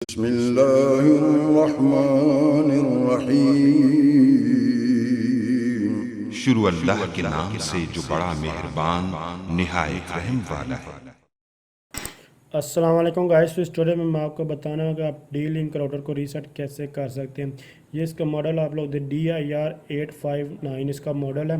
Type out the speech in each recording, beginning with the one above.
बिस्मिल्लाहिर्रहमानिर्रहीम। शुरू अल्लाह के नाम से जो बड़ा मेहरबान निहायत रहम वाला है। अस्सलाम वालेकुम गाइस। तो इस ट्यूटोरियल में मैं आपको बताना है कि आप dlink राउटर को रीसेट कैसे कर सकते हैं। ये इसका मॉडल आप लोग DIR859 इसका मॉडल है।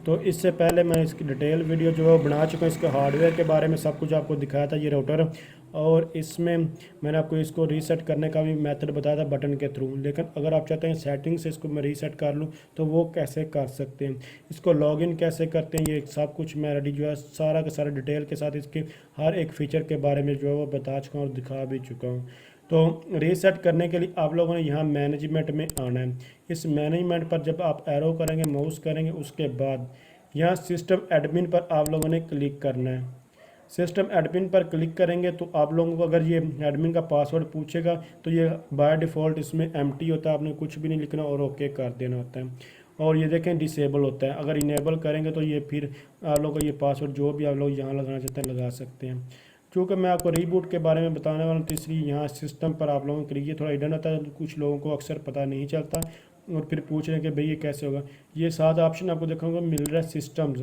तो इससे पहले मैं इसकी डिटेल वीडियो जो है वो बना चुका हूँ। इसके हार्डवेयर के बारे में सब कुछ आपको दिखाया था ये राउटर, और इसमें मैंने आपको इसको रीसेट करने का भी मेथड बताया था बटन के थ्रू। लेकिन अगर आप चाहते हैं सेटिंग से इसको मैं रीसेट कर लूँ तो वो कैसे कर सकते हैं, इसको लॉगिन कैसे करते हैं, ये सब कुछ मैं रेडी जो है सारा का सारा डिटेल के साथ इसके हर एक फीचर के बारे में जो है वो बता चुका हूँ और दिखा भी चुका हूँ। तो रीसेट करने के लिए आप लोगों ने यहाँ मैनेजमेंट में आना है। इस मैनेजमेंट पर जब आप एरो करेंगे, माउस करेंगे, उसके बाद यहाँ सिस्टम एडमिन पर आप लोगों ने क्लिक करना है। सिस्टम एडमिन पर क्लिक करेंगे तो आप लोगों को अगर ये एडमिन का पासवर्ड पूछेगा तो ये बाय डिफ़ॉल्ट इसमें एम्प्टी होता है, आपने कुछ भी नहीं लिखना और ओके कर देना होता है। और ये देखें डिसेबल होता है, अगर इनेबल करेंगे तो ये फिर आप लोग का ये पासवर्ड जो भी आप लोग यहाँ लगाना चाहते हैं लगा सकते हैं। क्योंकि मैं आपको रीबूट के बारे में बताने वाला हूँ, तो इसलिए यहाँ सिस्टम पर आप लोगों के लिए थोड़ा हिडन होता है, कुछ लोगों को अक्सर पता नहीं चलता और फिर पूछ रहे हैं कि भाई ये कैसे होगा। ये 7 ऑप्शन आपको देखोगे मिल रहा है सिस्टम्स,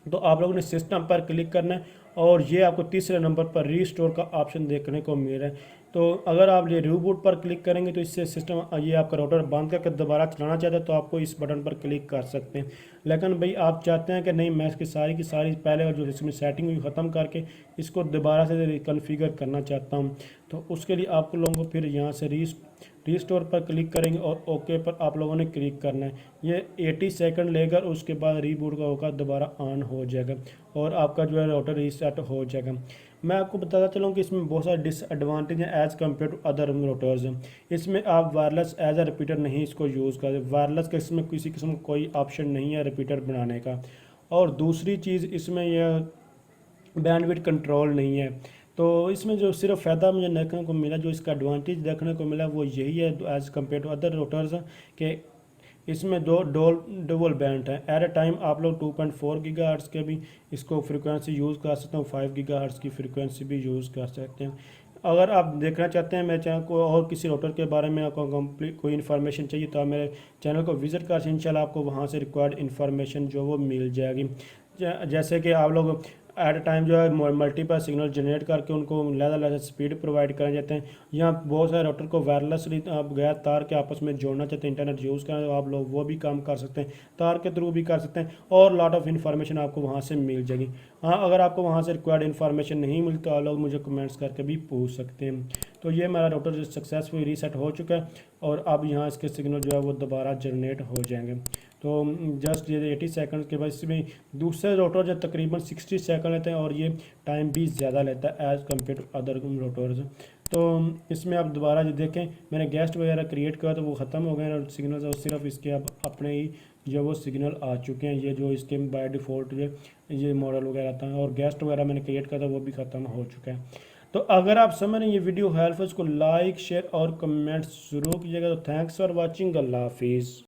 तो आप लोगों ने सिस्टम पर क्लिक करना है और ये आपको तीसरे नंबर पर रीस्टोर का ऑप्शन देखने को मिल रहा है। तो अगर आप ये रीबूट पर क्लिक करेंगे तो इससे सिस्टम ये आपका राउटर बंद करके दोबारा चलाना चाहते हैं तो आपको इस बटन पर क्लिक कर सकते हैं। लेकिन भाई आप चाहते हैं कि नहीं, मैं इसकी सारी की सारी पहले जो इसमें सेटिंग हुई ख़त्म करके इसको दोबारा से कन्फिगर करना चाहता हूँ, तो उसके लिए आप लोगों को फिर यहाँ से रीस्टोर पर क्लिक करेंगे और ओके पर आप लोगों ने क्लिक करना है। ये 80 सेकंड लेगा, उसके बाद रीबूट का होगा दोबारा ऑन हो जाएगा और आपका जो है राउटर रीसेट हो जाएगा। मैं आपको बताता चलूँ कि इसमें बहुत सारे डिसएडवांटेज हैं as compare to other routers. इसमें आप वायरलेस एज अ रिपीटर नहीं इसको यूज़ करें, वायरलेस का इसमें किसी किस्म का कोई ऑप्शन नहीं है रिपीटर बनाने का। और दूसरी चीज़ इसमें यह बैंडविड्थ कंट्रोल नहीं है। तो इसमें जो सिर्फ फ़ायदा मुझे देखने को मिला, जो इसका एडवांटेज देखने को मिला वो यही है as compare to other routers कि इसमें दो डबल बैंड है। एट ए टाइम आप लोग 2.4 गीगाहर्ट्ज़ के भी इसको फ्रिक्वेंसी यूज़ कर सकते हैं, 5 गीगाहर्ट्ज़ की फ्रिक्वेंसी भी यूज़ कर सकते हैं। अगर आप देखना चाहते हैं मेरे चैनल को और किसी राउटर के बारे में आपको कंप्लीट कोई इन्फॉर्मेशन चाहिए तो आप मेरे चैनल को विज़िट कर, इंशाल्लाह आपको वहाँ से रिक्वायर्ड इन्फॉर्मेशन जो वो मिल जाएगी। जैसे कि आप लोग एट अ टाइम जो है मल्टीपल सिग्नल जनरेट करके उनको लहदा स्पीड प्रोवाइड कराए जाते हैं। यहाँ बहुत सारे राउटर को वायरलेसली आप गैर तार के आपस में जोड़ना चाहते हैं, इंटरनेट यूज़ करें तो आप लोग वो भी काम कर सकते हैं, तार के थ्रू भी कर सकते हैं और लॉट ऑफ इन्फॉर्मेशन आपको वहाँ से मिल जाएगी। हाँ, अगर आपको वहाँ से रिक्वायर्ड इन्फॉर्मेशन नहीं मिलती तो आप लोग मुझे कमेंट्स करके भी पूछ सकते हैं। तो ये मेरा राउटर सक्सेसफुल रीसेट हो चुका है और अब यहाँ इसके सिग्नल जो है वो दोबारा जनरेट हो जाएंगे। तो जस्ट ये 80 सेकंड के बाद इसमें दूसरे राउटर जो तकरीबन 60 सेकंड लेते हैं और ये टाइम भी ज़्यादा लेता है as compare to other routers. तो इसमें आप दोबारा जो देखें मैंने गेस्ट वगैरह क्रिएट किया तो वो ख़त्म हो गए और सिग्नल और सिर्फ इसके अब अपने ही जो वो सिग्नल आ चुके हैं, ये जो इसके बाय डिफ़ॉल्ट ये मॉडल वगैरह था और गेस्ट वगैरह मैंने क्रिएट किया था वो भी ख़त्म हो चुका है। तो अगर आप समझ रहे हैं ये वीडियो हेल्पफुल, इसको लाइक शेयर और कमेंट ज़रूर कीजिएगा। तो थैंक्स फॉर वॉचिंग, अल्लाह हाफिज़।